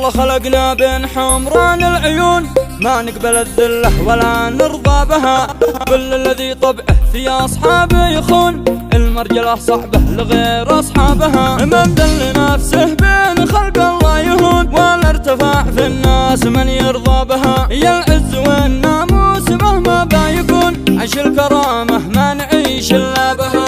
الله خلقنا بين حمران العيون، ما نقبل الذلة ولا نرضى بها. كل الذي طبعه في أصحابه يخون، المرجلة صعبة لغير أصحابها. من ذل نفسه بين خلق الله يهون، ولا ارتفع في الناس من يرضى بها. يا العز والناموس مهما بيكون، عيش الكرامة ما نعيش إلا بها.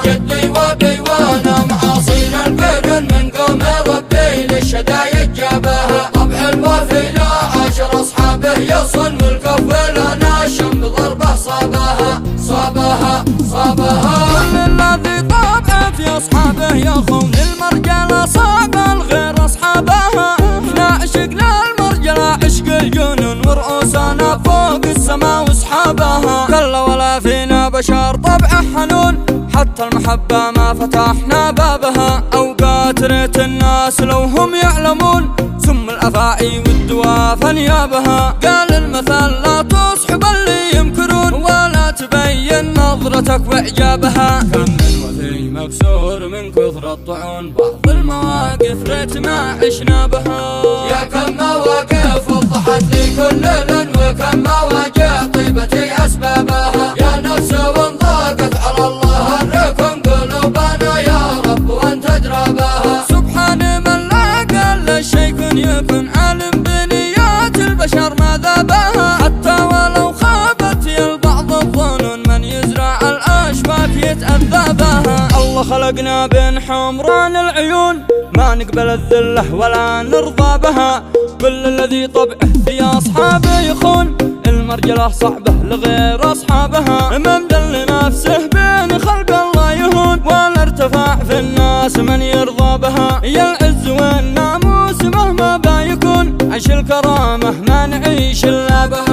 جدي وابي وانا معاصينا البرن، من قوم ربي للشدايد جابها. طبع الوافي لا عاشر اصحابه يصن، والكف لنا شم ضربه صابها صابها صابها. كل الذي طبعه في اصحابه يخون، المرجله صعبه لغير اصحابها. احنا عشقنا المرجله عشق الجنون، ورؤوسنا فوق السما واصحابها. كلا ولا فينا بشر طبعه حنون، حتى المحبة ما فتحنا بابها. أوقات ريت الناس لو هم يعلمون، سم الأفاعي والدواء فنيابها. قال المثل لا تصحب اللي يمكرون، ولا تبين نظرتك وإعجابها. كم من وفي مكسور من كثر الطعون، بعض المواقف ريت ما عشنا بها. يا كم مواقف وضحت لي كل لن، وكم مواجع طيبتي أسبابها. يا نفس وانضاقت على الله أنكم قلوبنا يا رب وانت أدرابها. سبحان من لا قال شيء كن يكن، عالم بنيات البشر ما ذابها. حتى ولو خابت يا البعض الظنون، من يزرع الأشواك يتأذى بها. الله خلقنا بين حمران العيون، ما نقبل الذلة ولا نرضى بها. كل الذي طبعه في أصحابه يخون، المرجلة صعبة لغير أصحابها. من ذل نفسه بين خلق الله يهون، ولا ارتفع في الناس من يرضى بها. يا العز والناموس مهما بيكون، عيش الكرامة ما نعيش إلا بها.